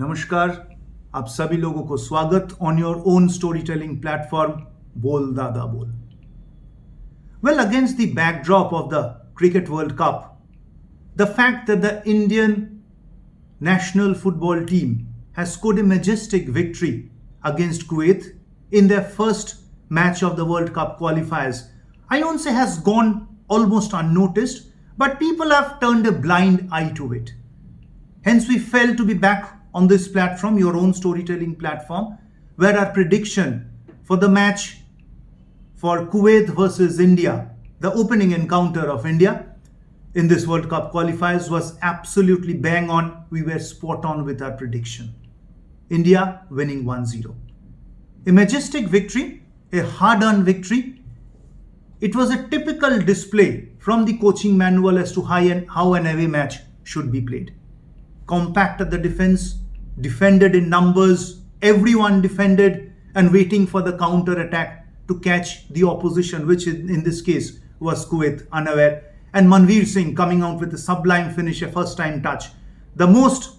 नमस्कार, आप सभी लोगों को स्वागत on your own storytelling platform, Boll, Dadaa, Boll. Well, against the backdrop of the Cricket World Cup, the fact that the Indian national football team has scored a majestic victory against Kuwait in their first match of the World Cup qualifiers, I won't say has gone almost unnoticed, but people have turned a blind eye to it. Hence, we felt to be back on this platform, your own storytelling platform, where our prediction for the match for Kuwait versus India, the opening encounter of India in this World Cup qualifiers, was absolutely bang on. We were spot on with our prediction. India winning 1-0. A majestic victory, a hard-earned victory. It was a typical display from the coaching manual as to how an away match should be played. Compact at the defense, defended in numbers, everyone defended and waiting for the counter attack to catch the opposition, which in this case was Kuwait, unaware. And Manveer Singh coming out with a sublime finish, a first time touch. The most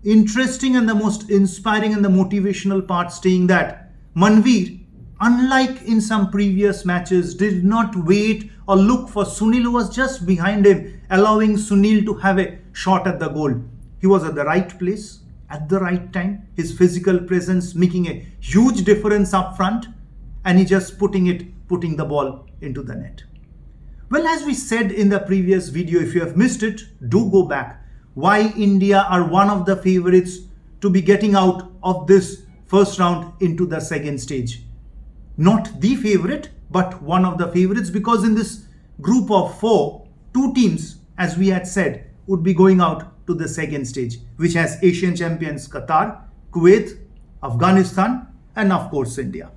interesting and the most inspiring and the motivational part staying that Manveer, unlike in some previous matches, did not wait or look for Sunil, who was just behind him, allowing Sunil to have a shot at the goal. He was at the right place, at the right time, his physical presence making a huge difference up front, and he just putting the ball into the net. Well, as we said in the previous video, if you have missed it, do go back. Why India are one of the favorites to be getting out of this first round into the second stage. Not the favorite, but one of the favorites, because in this group of four, two teams, as we had said, would be going out to the second stage, which has Asian champions Qatar, Kuwait, Afghanistan, and of course India.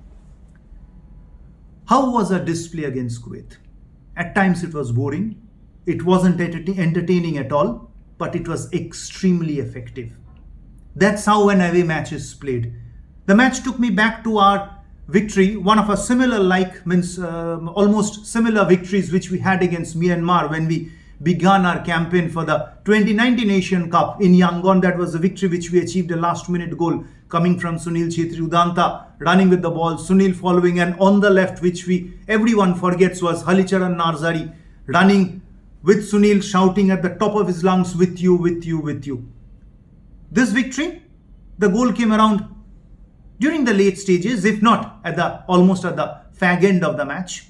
How was our display against Kuwait? At times it was boring, it wasn't entertaining at all, but it was extremely effective. That's how an away match is played. The match took me back to our victory, one of a almost similar victories which we had against Myanmar when we began our campaign for the 2019 Asian Cup in Yangon. That was a victory which we achieved, a last minute goal coming from Sunil Chhetri. Udanta running with the ball, Sunil following, and on the left, which everyone forgets, was Halicharan Narzari running with Sunil, shouting at the top of his lungs, with you, with you, with you. This victory, the goal came around during the late stages, if not almost at the fag end of the match.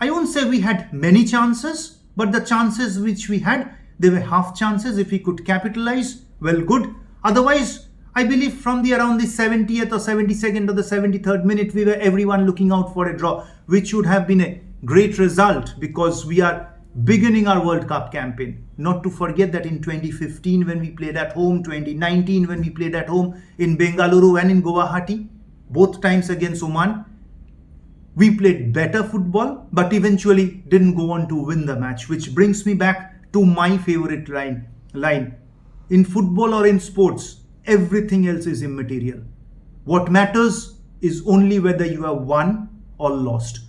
I won't say we had many chances, but the chances which we had, they were half chances. If we could capitalize, well, good. Otherwise, I believe from around the 70th or 72nd or the 73rd minute, we were everyone looking out for a draw, which would have been a great result because we are beginning our World Cup campaign. Not to forget that in 2015 when we played at home, 2019 when we played at home in Bengaluru and in Guwahati, both times against Oman, we played better football, but eventually didn't go on to win the match, which brings me back to my favorite line. In football or in sports, everything else is immaterial. What matters is only whether you have won or lost.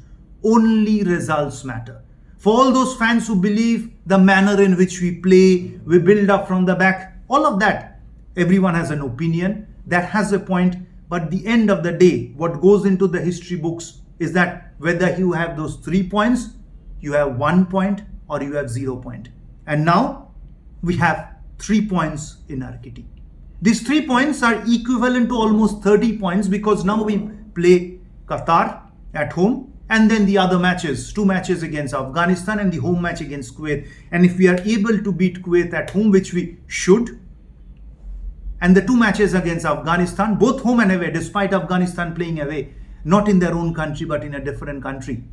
Only results matter. For all those fans who believe the manner in which we play, we build up from the back, all of that, everyone has an opinion, that has a point, but at the end of the day, what goes into the history books is that whether you have those 3 points, you have 1 point, or you have 0 point. And now we have 3 points in our kitty. These 3 points are equivalent to almost 30 points because now we play Qatar at home and then the other matches, 2 matches against Afghanistan and the home match against Kuwait. And if we are able to beat Kuwait at home, which we should, and the 2 matches against Afghanistan, both home and away, despite Afghanistan playing away, not in their own country, but in a different country,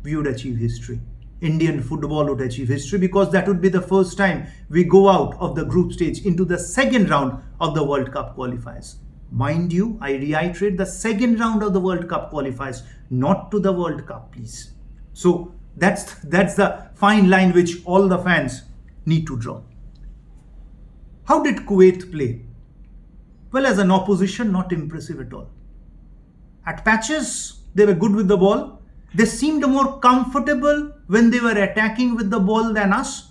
we would achieve history. Indian football would achieve history because that would be the first time we go out of the group stage into the second round of the World Cup qualifiers. Mind you, I reiterate, the second round of the World Cup qualifiers, not to the World Cup, please. So that's the fine line which all the fans need to draw. How did Kuwait play? Well, as an opposition, not impressive at all. At patches, they were good with the ball. They seemed more comfortable when they were attacking with the ball than us.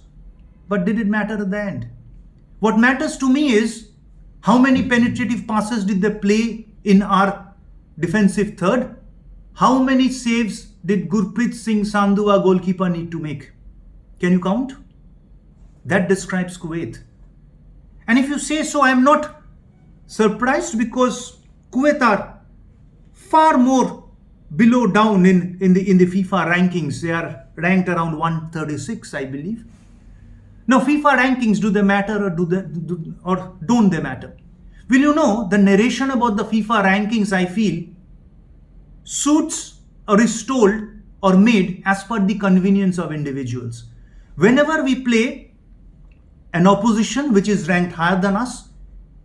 But did it matter at the end? What matters to me is how many penetrative passes did they play in our defensive third? How many saves did Gurpreet Singh Sandhu, our goalkeeper, need to make? Can you count? That describes Kuwait. And if you say so, I am not surprised, because Kuwait are far more below down in the FIFA rankings. They are ranked around 136, I believe. Now, FIFA rankings, do they matter, or don't they matter? Will you know, the narration about the FIFA rankings, I feel, suits or is told or made as per the convenience of individuals. Whenever we play an opposition which is ranked higher than us,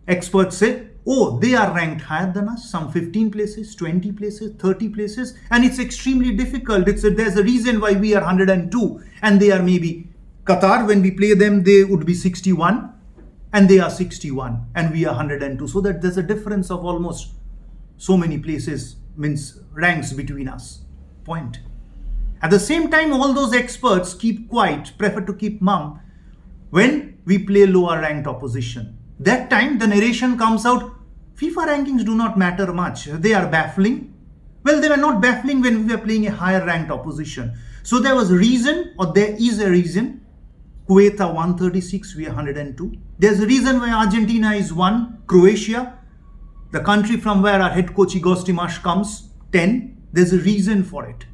experts say, oh, they are ranked higher than us, some 15 places, 20 places, 30 places, and it's extremely difficult. There's a reason why we are 102 and they are maybe Qatar. When we play them, they would be 61 and they are 61 and we are 102. So that there's a difference of almost so many places, means ranks between us. Point. At the same time, all those experts keep quiet, prefer to keep mum when we play lower ranked opposition. That time the narration comes out, FIFA rankings do not matter much. They are baffling. Well, they were not baffling when we were playing a higher ranked opposition. So there was a reason, or there is a reason. Kuwait are 136, we are 102. There's a reason why Argentina is 1, Croatia, the country from where our head coach Igor Stimac comes, 10. There's a reason for it.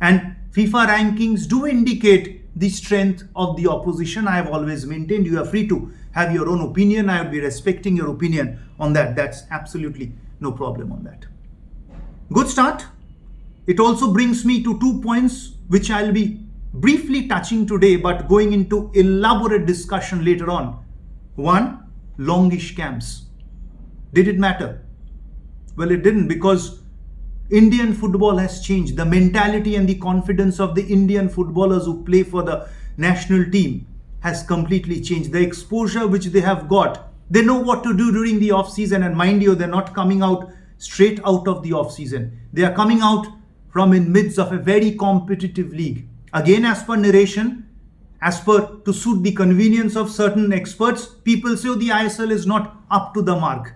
And FIFA rankings do indicate the strength of the opposition. I have always maintained you are free to have your own opinion. I will be respecting your opinion on that. That's absolutely no problem on that. Good start. It also brings me to 2 points which I'll be briefly touching today, but going into elaborate discussion later on. One, longish camps. Did it matter? Well, it didn't, because Indian football has changed. The mentality and the confidence of the Indian footballers who play for the national team has completely changed. The exposure which they have got, they know what to do during the off-season. And mind you, they're not coming out straight out of the off-season. They are coming out from in midst of a very competitive league. Again, as per narration, as per to suit the convenience of certain experts, people say, oh, the ISL is not up to the mark.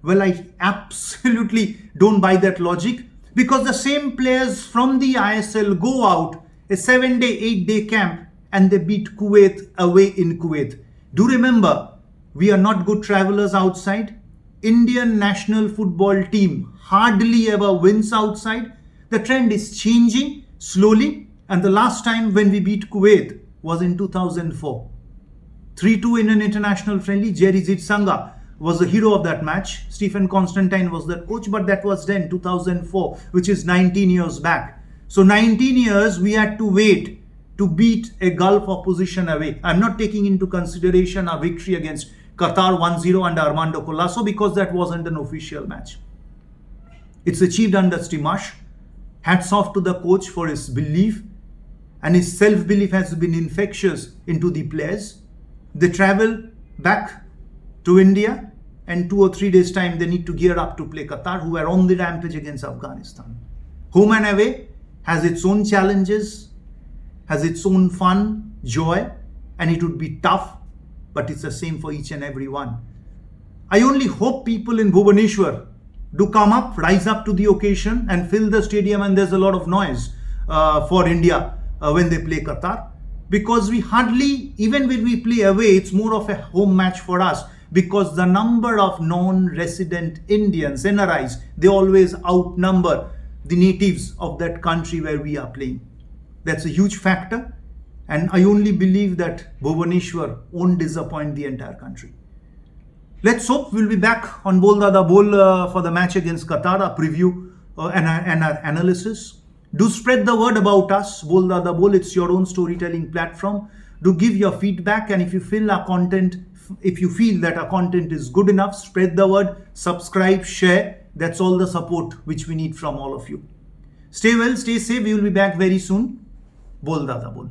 Well, I absolutely don't buy that logic, because the same players from the ISL go out a 7-day, 8-day camp and they beat Kuwait away in Kuwait. Do remember, we are not good travelers outside. Indian national football team hardly ever wins outside. The trend is changing slowly. And the last time when we beat Kuwait was in 2004. 3-2 in an international friendly. Jerry Zitsanga was the hero of that match. Stephen Constantine was the coach, but that was then 2004, which is 19 years back. So 19 years we had to wait to beat a Gulf opposition away. I'm not taking into consideration our victory against Qatar 1-0 under Armando Colasso, because that wasn't an official match. It's achieved under Stimac. Hats off to the coach for his belief, and his self-belief has been infectious into the players. They travel back to India, and 2 or 3 days time they need to gear up to play Qatar, who are on the rampage against Afghanistan. Home and away has its own challenges, has its own fun, joy, and it would be tough, but it's the same for each and every one. I only hope people in Bhubaneswar do come up, rise up to the occasion and fill the stadium, and there's a lot of noise for India when they play Qatar, because we hardly, even when we play away, it's more of a home match for us, because the number of non-resident Indians, NRIs, they always outnumber the natives of that country where we are playing. That's a huge factor, and I only believe that Bhubaneswar won't disappoint the entire country. Let's hope. We'll be back on Boll Dadaa Boll for the match against Qatar, a preview and our analysis. Do spread the word about us, Boll Dadaa Boll. It's your own storytelling platform. Do give your feedback, and if you feel that our content is good enough, spread the word, subscribe, share. That's all the support which we need from all of you. Stay well, stay safe. We will be back very soon. Boll Dadaa Boll.